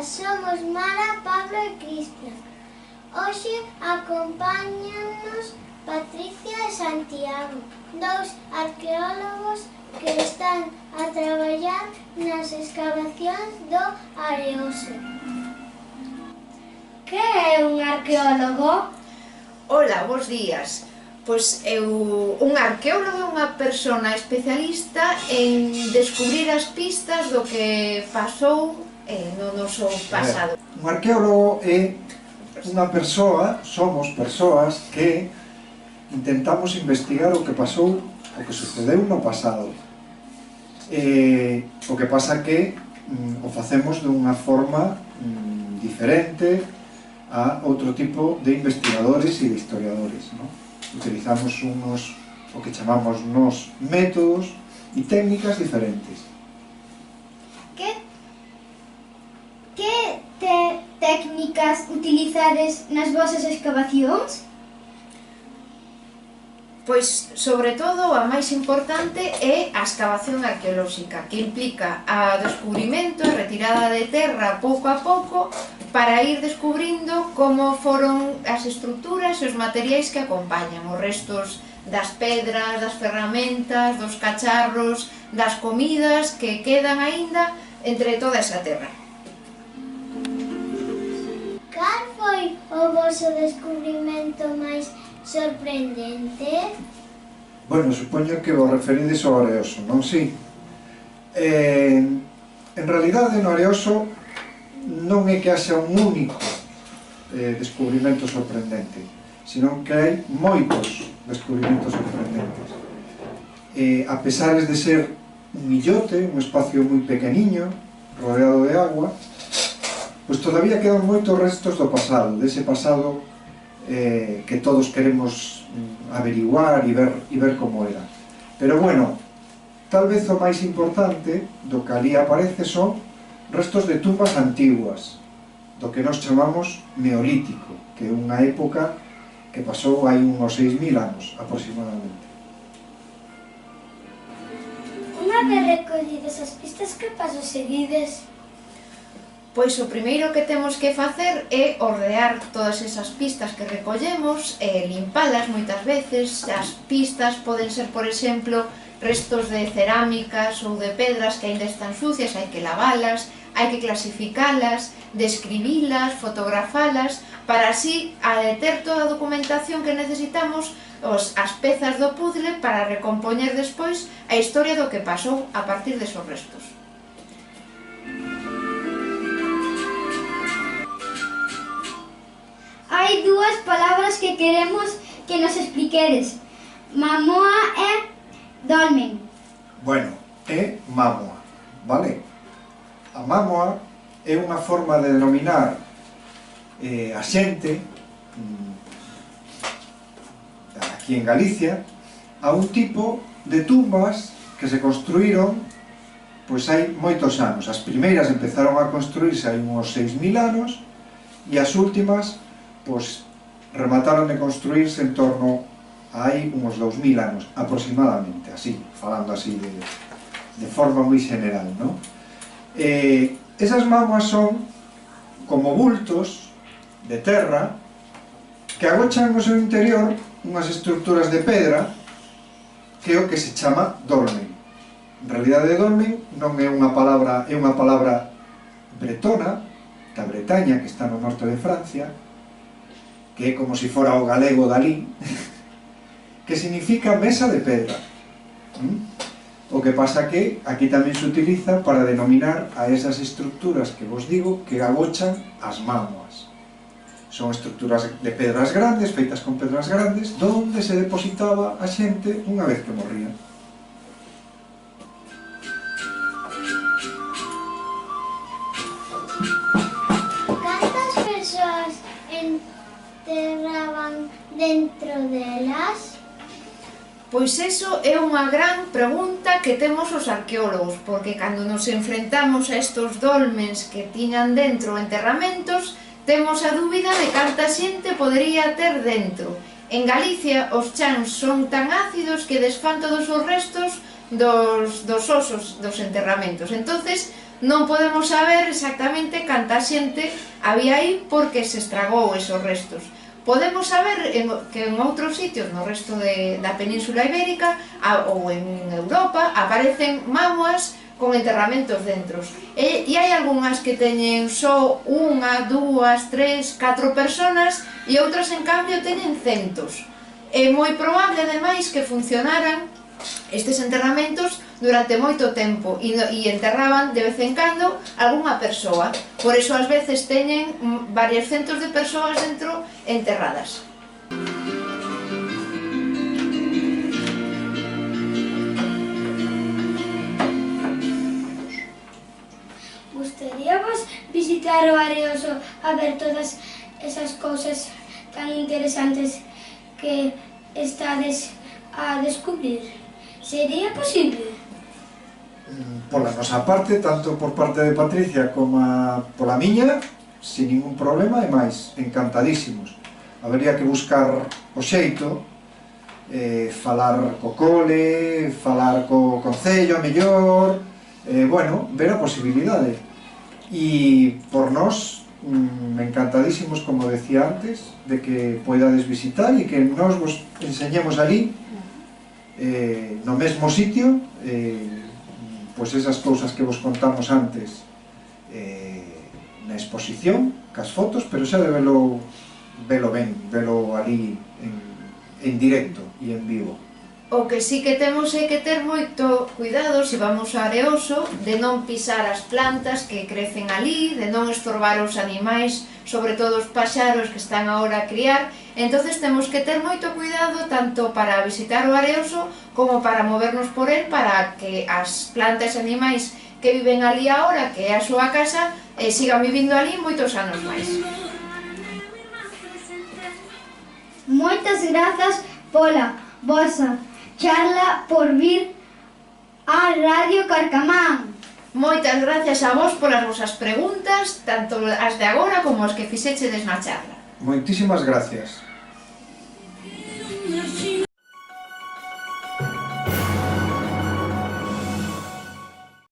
somos Mara, Pablo e Cristina. Hoxe acompáñanos Patricia e Santiago, dous arqueólogos que están a traballar nas escavacións do Areoso. Que é un arqueólogo? Ola, bos días. Pois un arqueólogo é unha persona especialista en descubrir as pistas do que pasou no noso pasado. Un arqueólogo é unha persoa, somos persoas que intentamos investigar o que pasou, o que sucedeu no pasado. O que pasa que o facemos dunha forma diferente a outro tipo de investigadores e de historiadores, non? Utilizamos o que chamamos nos métodos e técnicas diferentes. Que técnicas utilizades nas vosas escavacións? Pois, sobre todo, a máis importante é a escavación arqueolóxica, que implica a descubrimento e retirada de terra pouco a pouco para ir descubrindo como foron as estruturas e os materiais que acompañan, os restos das pedras, das ferramentas, dos cacharros, das comidas que quedan aínda entre toda esa terra. Cal foi o voso descubrimento máis sorprendente? Bueno, supoño que vos referides ao Areoso, non? Si. En realidade, no Areoso non é que haxa un único descubrimento sorprendente, senón que hai moitos descubrimentos sorprendentes. A pesar de ser un illote, un espacio moi pequeniño, rodeado de agua, pois todavía quedan moitos restos do pasado, dese pasado que todos queremos averiguar e ver como era. Pero bueno, tal vez o máis importante do que ali aparece son restos de tumbas antiguas, do que nós chamamos Neolítico, que é unha época que pasou hai uns 6.000 anos aproximadamente. Unha vez recollides as pistas, que pasos seguides? Pois o primeiro que temos que facer é ordear todas esas pistas que recollemos e limpalas moitas veces. As pistas poden ser, por exemplo, restos de cerámicas ou de pedras que aínda están sucias, hai que lavalas, hai que clasificalas, describilas, fotografalas, para así ter toda a documentación que necesitamos, as pezas do puzzle para recompoñer despois a historia do que pasou a partir desos restos. Hai dúas palabras que queremos que nos expliqueres: mamoa e dolmen. Bueno, é mámoa, vale? A mámoa é unha forma de denominar a xente aquí en Galicia a un tipo de tumbas que se construíron pois hai moitos anos. As primeiras empezaron a construírse hai uns 6.000 anos e as últimas pois remataron de construírse en torno a hai uns 2.000 anos aproximadamente, así, falando así de forma moi general, non? Esas mámoas son como bultos de terra que agochan no seu interior unhas estruturas de pedra que é o que se chama dolmen. En realidade, dolmen non é unha palabra, é unha palabra bretona, da Bretaña, que está no norte de Francia, que é como se fora o galego dalí, que significa mesa de pedra. O que pasa que aquí tamén se utiliza para denominar a esas estruturas que vos digo que agochan as mámoas. Son estruturas de pedras grandes, feitas con pedras grandes, donde se depositaba a xente unha vez que morría. Cantas persoas enterraban dentro delas? Pois eso é unha gran pregunta que temos os arqueólogos, porque cando nos enfrentamos a estos dolmens que tiñan dentro enterramentos, temos a dúbida de canta xente podería ter dentro. En Galicia os chans son tan ácidos que desfan todos os restos dos osos dos enterramentos. Entonces, non podemos saber exactamente canta xente había aí porque se estragou esos restos. Podemos saber que en outros sitios, no resto da Península Ibérica ou en Europa, aparecen mámoas con enterramentos dentro. E hai algunhas que teñen só unha, dúas, tres, 4 personas e outras, en cambio, teñen centos. É moi probable, ademais, que funcionaran estes enterramentos durante moito tempo e enterraban de vez en cando algunha persoa. Por iso, ás veces, teñen varios centos de persoas dentro enterradas. Gustaríamos visitar o Areoso a ver todas esas cousas tan interesantes que estades a descubrir. Sería posible? Pola nosa parte, tanto por parte de Patricia como pola miña, sin ningún problema, e máis, encantadísimos. Habería que buscar o xeito, falar co cole, falar co concello a mellor, bueno, ver a posibilidade. E por nós, encantadísimos, como decía antes, de que poidades visitar e que nós vos enseñemos ali, no mesmo sitio, pois esas cousas que vos contamos antes na exposición, cas fotos, pero xa de velo ben, velo ali en directo e en vivo. O que sí que temos é que ter moito cuidado se vamos ao Areoso de non pisar as plantas que crecen ali, de non estorbar os animais, sobre todo os paxaros que están agora a criar. Entonces temos que ter moito cuidado tanto para visitar o Areoso como para movernos por el, para que as plantas e animais que viven ali agora, que é a súa casa, sigan vivindo ali moitos anos máis. Moitas grazas pola vosa charla, por vir a Radio Carcamán. Moitas gracias a vos polas vosas preguntas, tanto as de agora como as que fixechedes na charla. Moitísimas gracias.